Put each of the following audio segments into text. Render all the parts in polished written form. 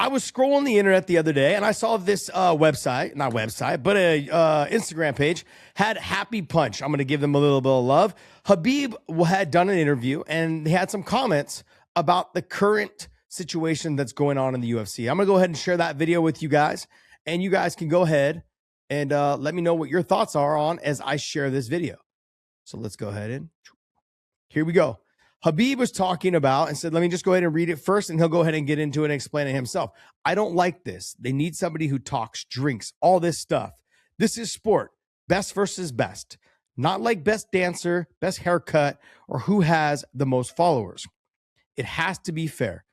I was scrolling the internet the other day and I saw this website, not website, but a Instagram page had Happy Punch. I'm going to give them a little bit of love. Khabib had done an interview and they had some comments about the current situation that's going on in the UFC. I'm going to go ahead and share that video with you guys, and you guys can go ahead and let me know what your thoughts are on as I share this video. So let's go ahead and here we go. Khabib was talking about and said, let me just go ahead and read it first, and he'll go ahead and get into it and explain it himself. I don't like this. They need somebody who talks, drinks, all this stuff. This is sport. Best versus best. Not like best dancer, best haircut, or who has the most followers. It has to be fair.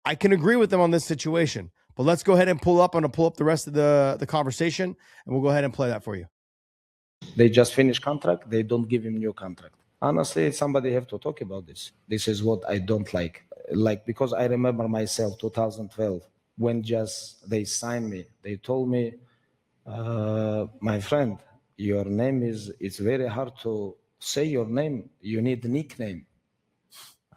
I can agree with them on this situation, but let's go ahead and pull up the rest of the conversation, and we'll go ahead and play that for you. They just finished contract. They don't give him new contract. Honestly, somebody have to talk about this. This is what I don't like. Because I remember myself, 2012, when just they signed me, they told me, my friend, your name it's very hard to say your name. You need a nickname.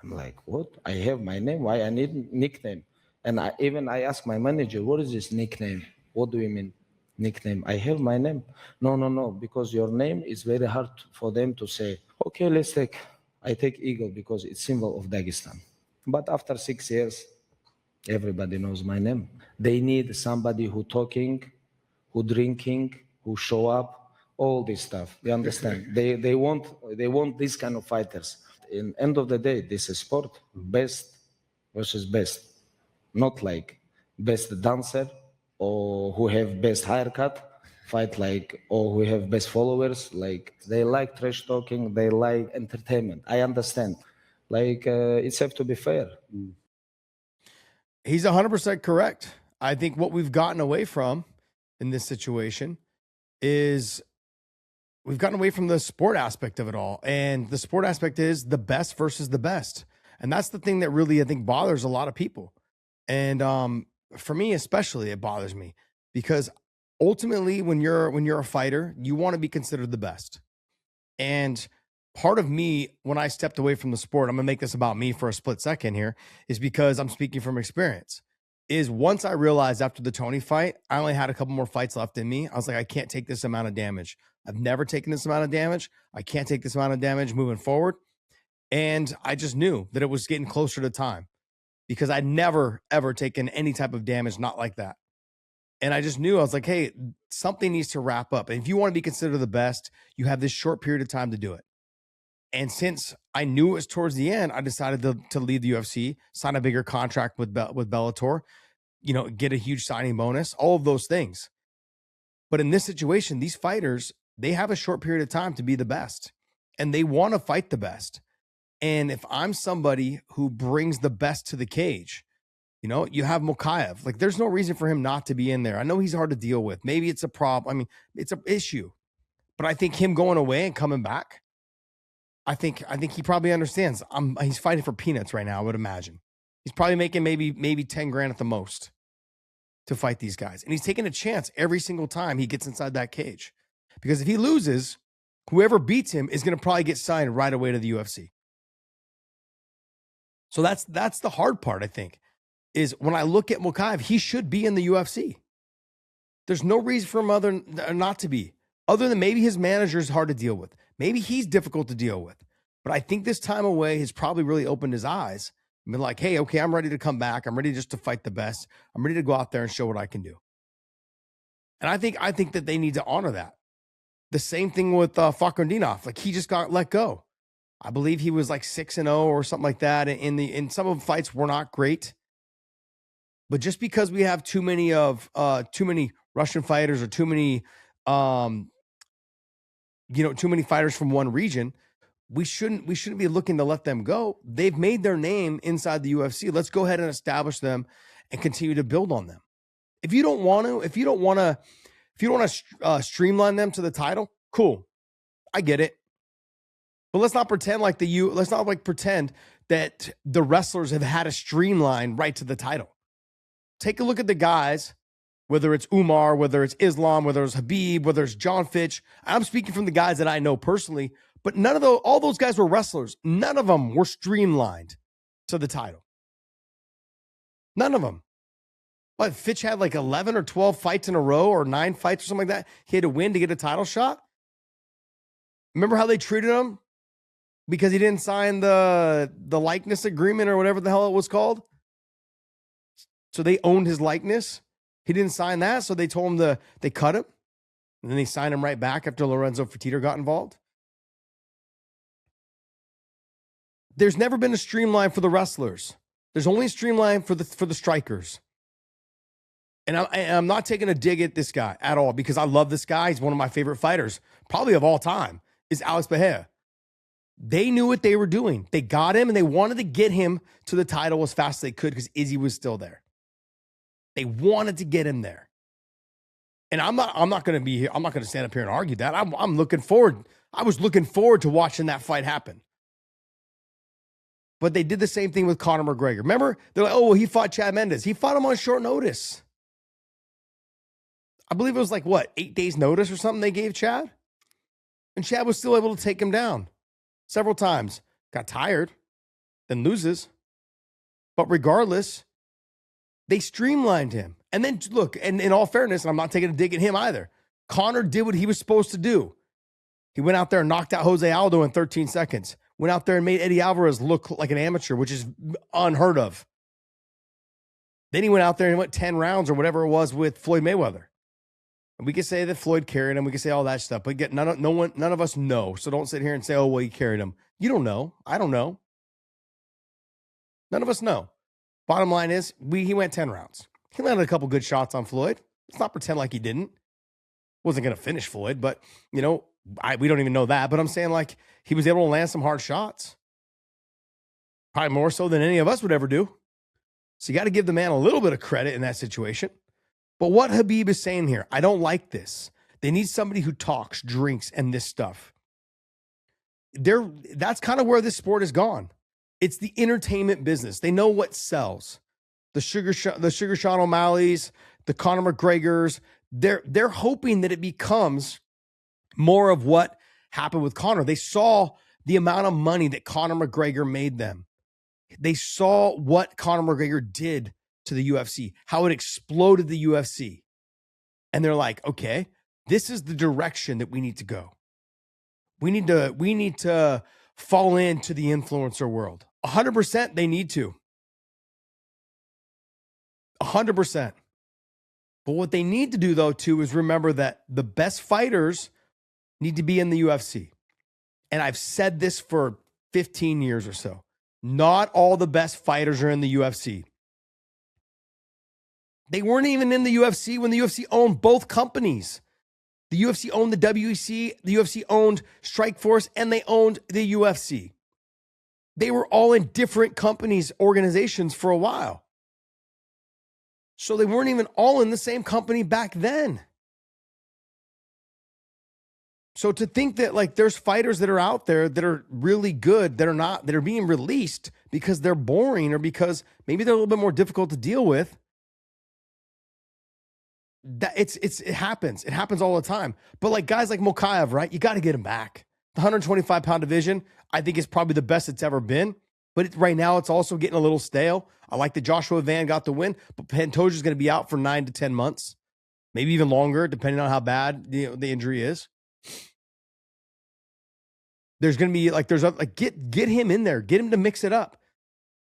I'm like, what? I have my name. Why I need nickname? And I asked my manager, what is this nickname? What do you mean? Nickname? I have my name. No, because your name is very hard for them to say. Okay, I take Eagle because it's symbol of Dagestan. But after 6 years, everybody knows my name. They need somebody who talking, who drinking, who show up, all this stuff. You understand? they want these kind of fighters. In end of the day, this is sport, best versus best. Not like best dancer or who have best haircut, fight or who have best followers. They like trash talking, they like entertainment. I understand. It's have to be fair. He's 100% correct. I think what we've gotten away from in this situation is we've gotten away from the sport aspect of it all. And the sport aspect is the best versus the best. And that's the thing that really, I think, bothers a lot of people. And for me, especially, it bothers me because ultimately, when you're a fighter, you want to be considered the best. And part of me, when I stepped away from the sport, I'm going to make this about me for a split second here, is because I'm speaking from experience. Is once I realized after the Tony fight, I only had a couple more fights left in me. I was like, I can't take this amount of damage. I've never taken this amount of damage. I can't take this amount of damage moving forward. And I just knew that it was getting closer to time because I'd never, ever taken any type of damage, not like that. And I just knew, I was like, hey, something needs to wrap up. And if you want to be considered the best, you have this short period of time to do it. And since I knew it was towards the end, I decided to leave the UFC, sign a bigger contract with Bellator, get a huge signing bonus, all of those things. But in this situation, these fighters, they have a short period of time to be the best, and they want to fight the best. And if I'm somebody who brings the best to the cage, you have Mokaev. There's no reason for him not to be in there. I know he's hard to deal with. Maybe it's a problem. I mean, it's an issue. But I think him going away and coming back, I think he probably understands. He's fighting for peanuts right now, I would imagine. He's probably making maybe 10 grand at the most to fight these guys. And he's taking a chance every single time he gets inside that cage. Because if he loses, whoever beats him is going to probably get signed right away to the UFC. So that's the hard part, I think, is when I look at Mokaev, he should be in the UFC. There's no reason for him not to be, other than maybe his manager is hard to deal with. Maybe he's difficult to deal with. But I think this time away has probably really opened his eyes and been like, hey, okay, I'm ready to come back. I'm ready just to fight the best. I'm ready to go out there and show what I can do. And I think that they need to honor that. The same thing with Fakhretdinov. He just got let go. I believe he was 6-0 or something like that. In some of the fights were not great. But just because we have too many Russian fighters or too many fighters from one region, we shouldn't be looking to let them go. They've made their name inside the UFC. Let's go ahead and establish them and continue to build on them. If you don't want to streamline them to the title, cool. I get it. But let's not pretend pretend that the wrestlers have had a streamline right to the title. Take a look at the guys, whether it's Umar, whether it's Islam, whether it's Khabib, whether it's John Fitch. I'm speaking from the guys that I know personally, but all those guys were wrestlers. None of them were streamlined to the title. None of them. What, Fitch had like 11 or 12 fights in a row or 9 fights or something like that. He had to win to get a title shot. Remember how they treated him because he didn't sign the likeness agreement or whatever the hell it was called? So they owned his likeness. He didn't sign that, so they told him they cut him. And then they signed him right back after Lorenzo Fertitta got involved. There's never been a streamline for the wrestlers. There's only a streamline for the strikers. And I'm not taking a dig at this guy at all because I love this guy. He's one of my favorite fighters, probably of all time, is Alex Bahia. They knew what they were doing. They got him and they wanted to get him to the title as fast as they could because Izzy was still there. They wanted to get him there. And I'm not going to be here. I'm not going to stand up here and argue that. I'm looking forward. I was looking forward to watching that fight happen. But they did the same thing with Conor McGregor. Remember? They're like, oh, well, he fought Chad Mendes. He fought him on short notice. I believe it was like, 8 days notice or something they gave Chad? And Chad was still able to take him down several times. Got tired, then loses. But regardless, they streamlined him. And then, look, and in all fairness, and I'm not taking a dig at him either, Conor did what he was supposed to do. He went out there and knocked out Jose Aldo in 13 seconds. Went out there and made Eddie Alvarez look like an amateur, which is unheard of. Then he went out there and went 10 rounds or whatever it was with Floyd Mayweather. And we can say that Floyd carried him. We can say all that stuff. But none of us know. So don't sit here and say, oh, well, he carried him. You don't know. I don't know. None of us know. Bottom line is, he went 10 rounds. He landed a couple good shots on Floyd. Let's not pretend like he didn't. Wasn't going to finish Floyd, but, we don't even know that. But I'm saying, like, he was able to land some hard shots. Probably more so than any of us would ever do. So you got to give the man a little bit of credit in that situation. But what Khabib is saying here, I don't like this. They need somebody who talks, drinks, and this stuff. That's kind of where this sport has gone. It's the entertainment business. They know what sells. The Sugar Sean O'Malley's, the Conor McGregor's, they're hoping that it becomes more of what happened with Conor. They saw the amount of money that Conor McGregor made them. They saw what Conor McGregor did to the UFC, how it exploded the UFC. And they're like, okay, this is the direction that we need to go. We need to fall into the influencer world. 100% they need to. 100%. But what they need to do, though, too, is remember that the best fighters need to be in the UFC. And I've said this for 15 years or so. Not all the best fighters are in the UFC. They weren't even in the UFC when the UFC owned both companies. The UFC owned the WEC, the UFC owned Strikeforce, and they owned the UFC. They were all in different companies, organizations for a while. So they weren't even all in the same company back then. So to think that, like, there's fighters that are out there that are really good that are being released because they're boring or because maybe they're a little bit more difficult to deal with. That it happens. It happens all the time. But like guys like Mokaev, right? You got to get him back. The 125-pound division, I think, is probably the best it's ever been. But right now, it's also getting a little stale. I like that Joshua Van got the win, but Pantoja's going to be out for 9 to 10 months, maybe even longer, depending on how bad the injury is. There's going to be get him in there, get him to mix it up.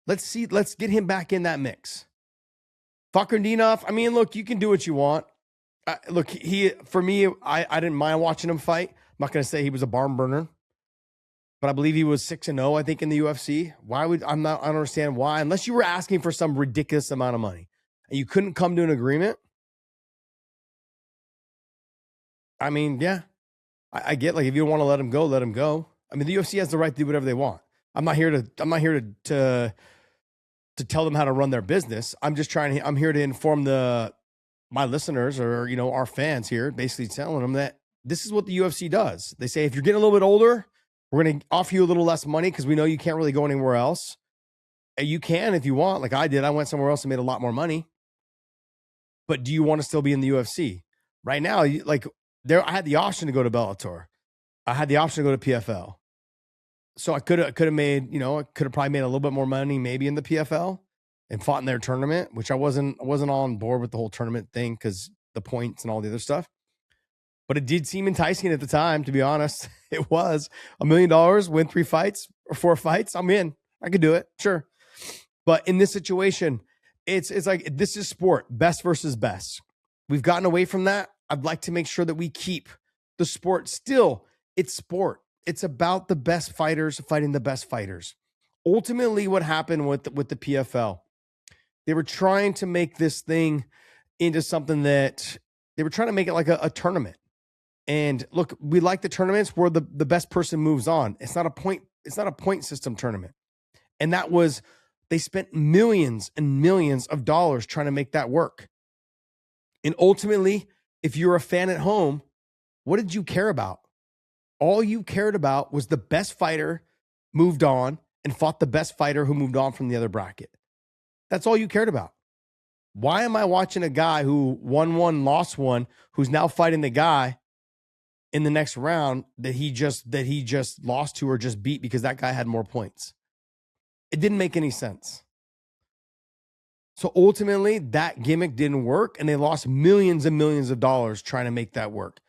Let's get him back in that mix. Fakhretdinov, I mean, look, you can do what you want. Look, for me, I didn't mind watching him fight. I'm not going to say he was a barn burner, but I believe he was 6-0, I think, in the UFC. I don't understand why, unless you were asking for some ridiculous amount of money and you couldn't come to an agreement. I mean, yeah, I get, like, if you don't want to let him go, let him go. I mean, the UFC has the right to do whatever they want. I'm not here to tell them how to run their business. I'm here to inform my listeners or, our fans here, basically telling them that this is what the UFC does. They say, if you're getting a little bit older, we're going to offer you a little less money because we know you can't really go anywhere else. And you can if you want, like I did. I went somewhere else and made a lot more money. But do you want to still be in the UFC? Right now, I had the option to go to Bellator. I had the option to go to PFL. So I could have made, I could have probably made a little bit more money maybe in the PFL. and fought in their tournament, which I wasn't on board with the whole tournament thing because the points and all the other stuff. But it did seem enticing at the time, to be honest. It was $1 million, win 3 fights or 4 fights. I'm in. I could do it. Sure. But in this situation, it's like, this is sport, best versus best. We've gotten away from that. I'd like to make sure that we keep the sport still. It's sport. It's about the best fighters fighting the best fighters. Ultimately, what happened with the PFL, they were trying to make this thing into something that they were trying to make it like a tournament. And look, we like the tournaments where the best person moves on. It's not a point system tournament. And that was, they spent millions and millions of dollars trying to make that work. And ultimately, if you're a fan at home, what did you care about? All you cared about was the best fighter moved on and fought the best fighter who moved on from the other bracket. That's all you cared about. Why am I watching a guy who won one, lost one, who's now fighting the guy in the next round that he just lost to or just beat because that guy had more points? It didn't make any sense. So ultimately, that gimmick didn't work, and they lost millions and millions of dollars trying to make that work.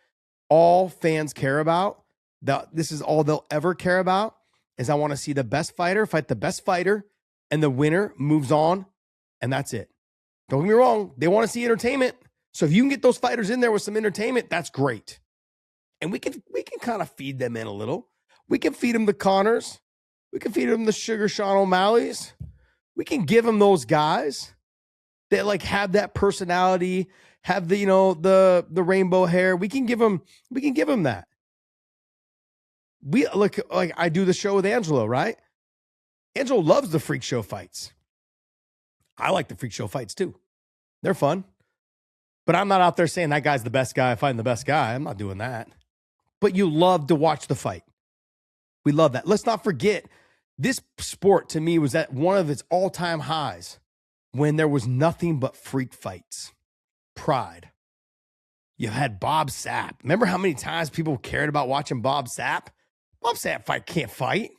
All fans care about, this is all they'll ever care about, is I want to see the best fighter fight the best fighter, and the winner moves on, and that's it. Don't get me wrong, they want to see entertainment. So if you can get those fighters in there with some entertainment, that's great. And we can kind of feed them in a little. We can feed them the Connors. We can feed them the Sugar Sean O'Malley's. We can give them those guys that like have that personality, have the, the rainbow hair. We can give them that. We look, like I do the show with Angelo, right? Angelo loves the freak show fights. I like the freak show fights too. They're fun. But I'm not out there saying that guy's the best guy, fighting the best guy. I'm not doing that. But you love to watch the fight. We love that. Let's not forget, this sport to me was at one of its all-time highs when there was nothing but freak fights. Pride. You had Bob Sapp. Remember how many times people cared about watching Bob Sapp? Bob Sapp can't fight.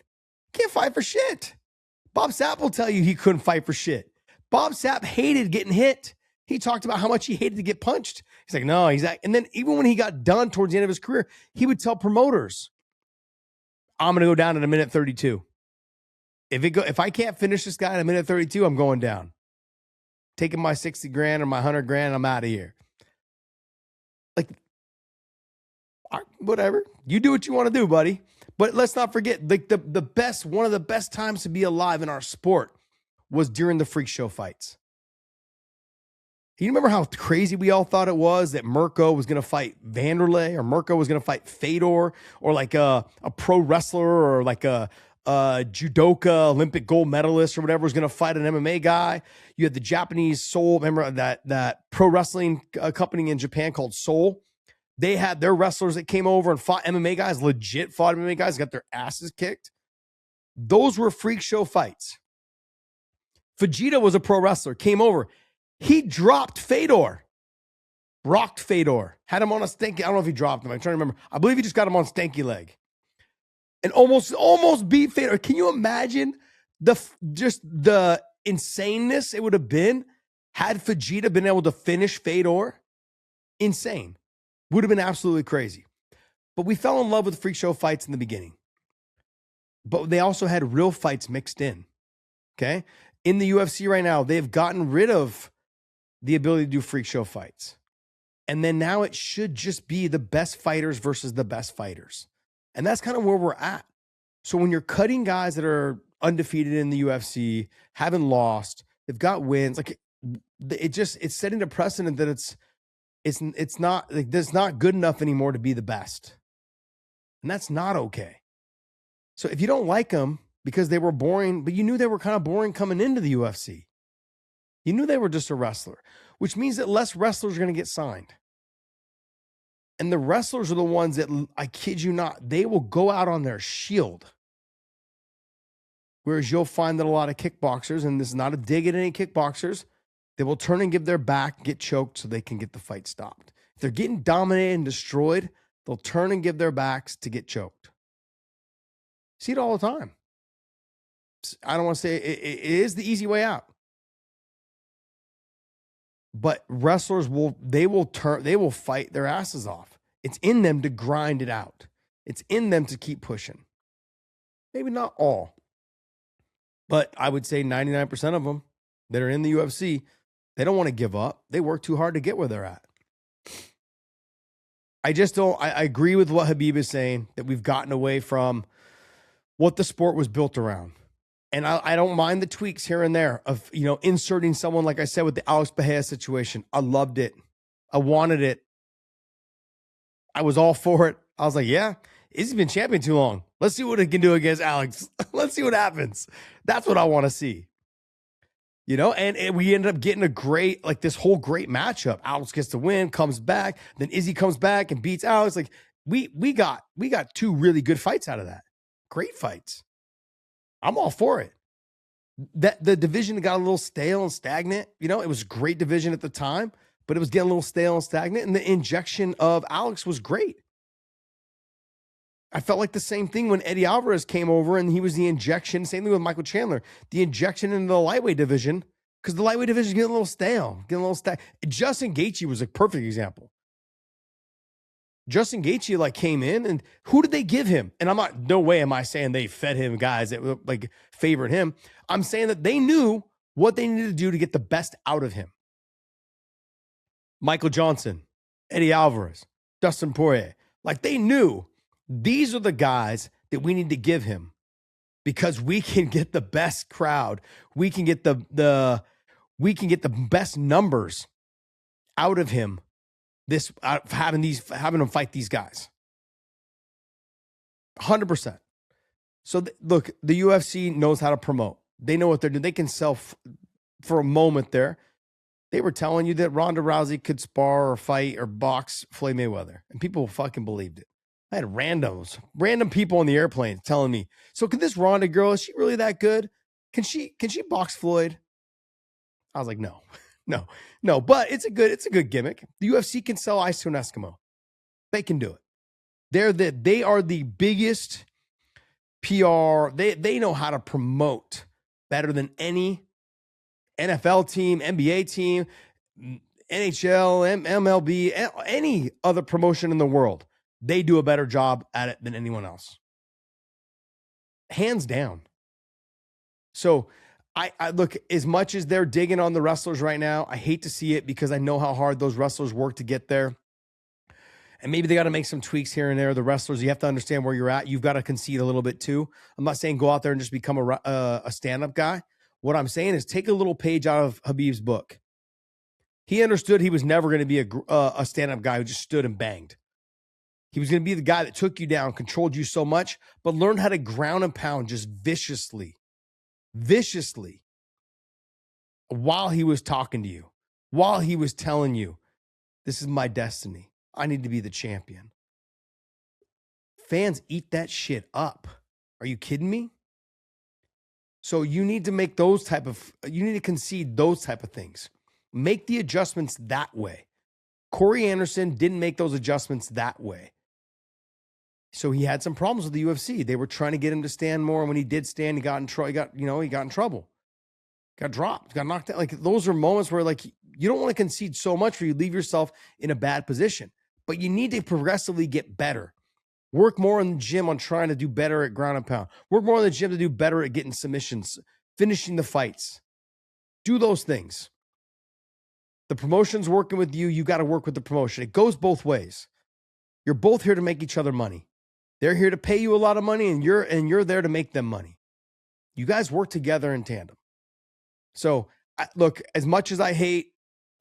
Can't fight for shit. Bob Sapp will tell you he couldn't fight for shit. Bob Sapp hated getting hit. He talked about how much he hated to get punched. He's like, no, and then even when he got done towards the end of his career, he would tell promoters, I'm going to go down in a minute 32. If I can't finish this guy in a minute 32, I'm going down. Taking my 60 grand or my 100 grand, I'm out of here. Like, whatever. You do what you want to do, buddy. But let's not forget, like one of the best times to be alive in our sport was during the freak show fights. You remember how crazy we all thought it was that Mirko was going to fight Vanderlei, or Mirko was going to fight Fedor, or like a pro wrestler, or like a judoka, Olympic gold medalist, or whatever was going to fight an MMA guy. You had the Japanese Soul. Remember that pro wrestling company in Japan called Soul? They had their wrestlers that came over and fought MMA guys, legit fought MMA guys, got their asses kicked. Those were freak show fights. Vegeta was a pro wrestler, came over. He dropped Fedor, rocked Fedor, had him on a stanky. I don't know if he dropped him. I'm trying to remember. I believe he just got him on stanky leg, and almost beat Fedor. Can you imagine the insaneness it would have been had Vegeta been able to finish Fedor? Insane. Would have been absolutely crazy. But we fell in love with freak show fights in the beginning. But they also had real fights mixed in. Okay? In the UFC right now, they've gotten rid of the ability to do freak show fights. And then now it should just be the best fighters versus the best fighters. And that's kind of where we're at. So when you're cutting guys that are undefeated in the UFC, haven't lost, they've got wins, like it's setting a precedent that it's not like that's not good enough anymore to be the best. And that's not okay. So if you don't like them because they were boring, but you knew they were kind of boring coming into the UFC, you knew they were just a wrestler, which means that less wrestlers are going to get signed. And the wrestlers are the ones that, I kid you not, they will go out on their shield. Whereas you'll find that a lot of kickboxers, and this is not a dig at any kickboxers, they will turn and give their back, get choked so they can get the fight stopped. If they're getting dominated and destroyed, they'll turn and give their backs to get choked. See it all the time. I don't want to say it is the easy way out. But wrestlers they will fight their asses off. It's in them to grind it out. It's in them to keep pushing. Maybe not all, but I would say 99% of them that are in the UFC, they don't want to give up. They work too hard to get where they're at. I just don't, I agree with what Khabib is saying, that we've gotten away from what the sport was built around. And I don't mind the tweaks here and there of, inserting someone, like I said, with the Alex Bahia situation. I loved it. I wanted it. I was all for it. I was like, yeah, he's been champion too long. Let's see what he can do against Alex. Let's see what happens. That's what I want to see. And we ended up getting a great, this whole great matchup. Alex gets the win, comes back. Then Izzy comes back and beats Alex. Like we got two really good fights out of that. Great fights. I'm all for it. That the division got a little stale and stagnant. It was a great division at the time, but it was getting a little stale and stagnant. And the injection of Alex was great. I felt like the same thing when Eddie Alvarez came over and he was the injection. Same thing with Michael Chandler, the injection into the lightweight division, because the lightweight division is getting a little stale, Justin Gaethje was a perfect example. Justin Gaethje came in, and who did they give him? And no way am I saying they fed him guys that favored him. I'm saying that they knew what they needed to do to get the best out of him. Michael Johnson, Eddie Alvarez, Dustin Poirier, they knew these are the guys that we need to give him because we can get the best crowd. We can get the best numbers out of him. Having him fight these guys, 100%. So look, the UFC knows how to promote. They know what they're doing. They can sell for a moment there. They were telling you that Ronda Rousey could spar or fight or box Floyd Mayweather, and people fucking believed it. I had random people on the airplane telling me, so could this Ronda girl, is she really that good? Can she box Floyd? I was like, no. No, but it's a good gimmick. The UFC can sell ice to an Eskimo. They can do it. They are the biggest PR. They know how to promote better than any NFL team, NBA team, NHL, MLB, any other promotion in the world. They do a better job at it than anyone else. Hands down. So I look, as much as they're digging on the wrestlers right now, I hate to see it because I know how hard those wrestlers work to get there. And maybe they got to make some tweaks here and there. The wrestlers, you have to understand where you're at. You've got to concede a little bit too. I'm not saying go out there and just become a stand-up guy. What I'm saying is take a little page out of Khabib's book. He understood he was never going to be a stand-up guy who just stood and banged. He was going to be the guy that took you down, controlled you so much, but learned how to ground and pound just viciously, while he was talking to you, while he was telling you, this is my destiny. I need to be the champion. Fans eat that shit up. Are you kidding me? So you need to make you need to concede those type of things. Make the adjustments that way. Corey Anderson didn't make those adjustments that way. So he had some problems with the UFC. They were trying to get him to stand more. And when he did stand, he got in trouble. He got in trouble. Got dropped, got knocked out. Those are moments where you don't want to concede so much where you leave yourself in a bad position. But you need to progressively get better. Work more in the gym on trying to do better at ground and pound. Work more in the gym to do better at getting submissions, finishing the fights. Do those things. The promotion's working with you. You got to work with the promotion. It goes both ways. You're both here to make each other money. They're here to pay you a lot of money, and you're there to make them money. You guys work together in tandem. So, look, as much as I hate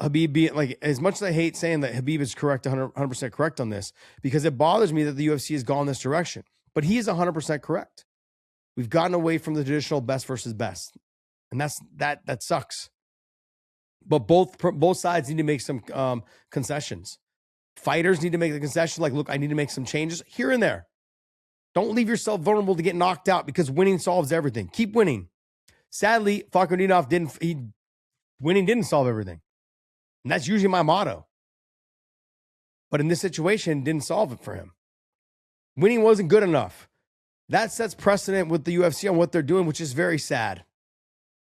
Khabib being as much as I hate saying that Khabib is correct, 100% correct on this, because it bothers me that the UFC has gone this direction, but he is 100% correct. We've gotten away from the traditional best versus best, and that sucks. But both sides need to make some concessions. Fighters need to make the concession. Look, I need to make some changes here and there. Don't leave yourself vulnerable to get knocked out because winning solves everything. Keep winning. Sadly, Fakhretdinov winning didn't solve everything. And that's usually my motto. But in this situation, it didn't solve it for him. Winning wasn't good enough. That sets precedent with the UFC on what they're doing, which is very sad.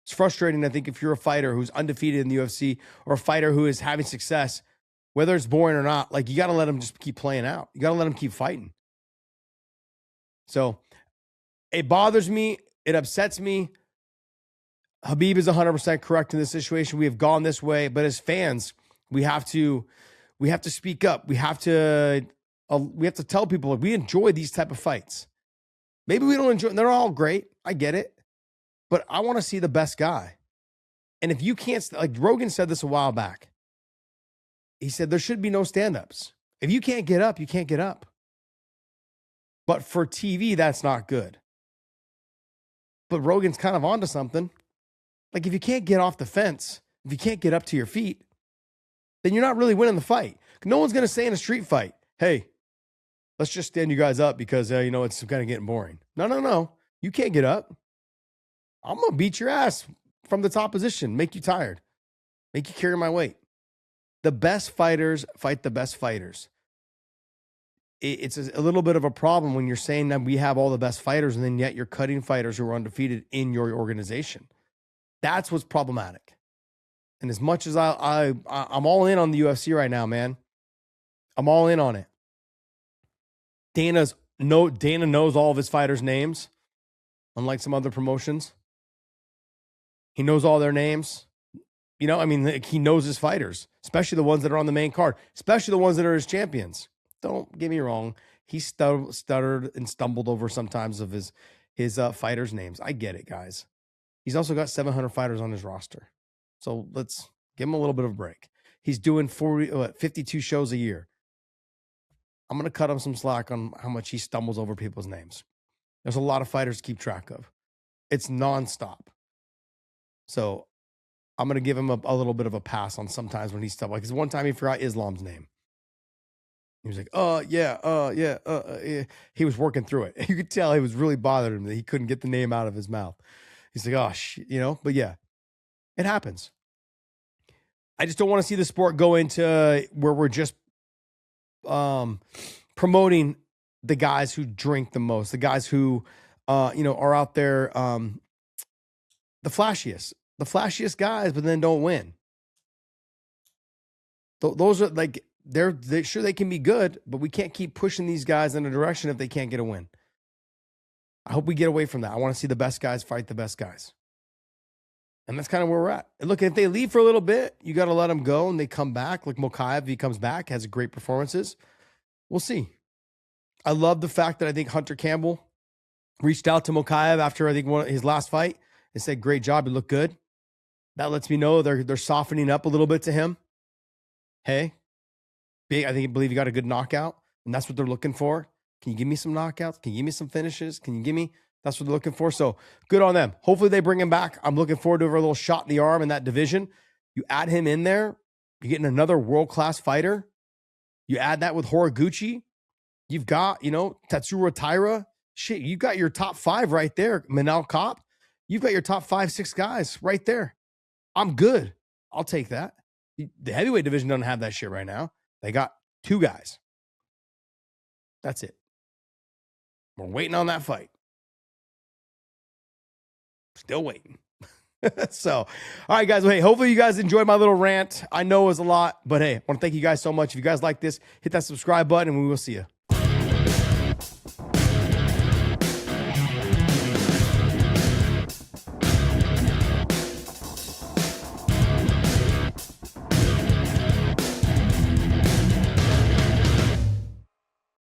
It's frustrating, I think, if you're a fighter who's undefeated in the UFC or a fighter who is having success, whether it's boring or not, like you got to let them just keep playing out. You got to let them keep fighting. So it bothers me. It upsets me. Khabib is 100% correct in this situation. We have gone this way, but as fans, we have to speak up. We have to tell people like, we enjoy these type of fights. Maybe we don't enjoy. They're all great. I get it. But I want to see the best guy. And if you can't, like Rogan said this a while back, he said there should be no stand-ups. If you can't get up, you can't get up. But for TV, that's not good. But Rogan's kind of onto something. Like if you can't get off the fence, if you can't get up to your feet, then you're not really winning the fight. No one's going to say in a street fight, hey, let's just stand you guys up because, it's kind of getting boring. No. You can't get up. I'm going to beat your ass from the top position, make you tired, make you carry my weight. The best fighters fight the best fighters. It's a little bit of a problem when you're saying that we have all the best fighters and then yet you're cutting fighters who are undefeated in your organization. That's what's problematic. And as much as I'm all in on the UFC right now, man, I'm all in on it. Dana knows all of his fighters' names, unlike some other promotions. He knows all their names. He knows his fighters, especially the ones that are on the main card, especially the ones that are his champions. Don't get me wrong. He stuttered and stumbled over sometimes of his fighters' names. I get it, guys. He's also got 700 fighters on his roster. So let's give him a little bit of a break. He's doing 52 shows a year. I'm going to cut him some slack on how much he stumbles over people's names. There's a lot of fighters to keep track of. It's nonstop. So I'm going to give him a little bit of a pass on sometimes when he stumbles. Like, 'cause one time he forgot Islam's name. He was like, yeah. He was working through it. You could tell he was really bothered him that he couldn't get the name out of his mouth. He's like, oh, but yeah, it happens. I just don't want to see the sport go into where we're just promoting the guys who drink the most, the guys who, are out there, the flashiest guys, but then don't win. Those are like, they're sure they can be good, but we can't keep pushing these guys in a direction if they can't get a win. I hope we get away from that. I want to see the best guys fight the best guys. And that's kind of where we're at. And look, if they leave for a little bit, you got to let them go and they come back. Like Mokaev, he comes back, has great performances. We'll see. I love the fact that I think Hunter Campbell reached out to Mokaev after I think his last fight and said, great job, you look good. That lets me know they're softening up a little bit to him. Hey, I believe you got a good knockout, and that's what they're looking for. Can you give me some knockouts? Can you give me some finishes? That's what they're looking for. So good on them. Hopefully they bring him back. I'm looking forward to a little shot in the arm in that division. You add him in there, you're getting another world-class fighter. You add that with Horiguchi. You've got, Tatsuro Taira. Shit, you got your top 5 right there. Manal Kopp. You've got your top 5, 6 guys right there. I'm good. I'll take that. The heavyweight division doesn't have that shit right now. They got 2 guys. That's it. We're waiting on that fight. Still waiting. So, all right, guys. Well, hey, hopefully you guys enjoyed my little rant. I know it was a lot, but hey, I want to thank you guys so much. If you guys like this, hit that subscribe button and we will see you.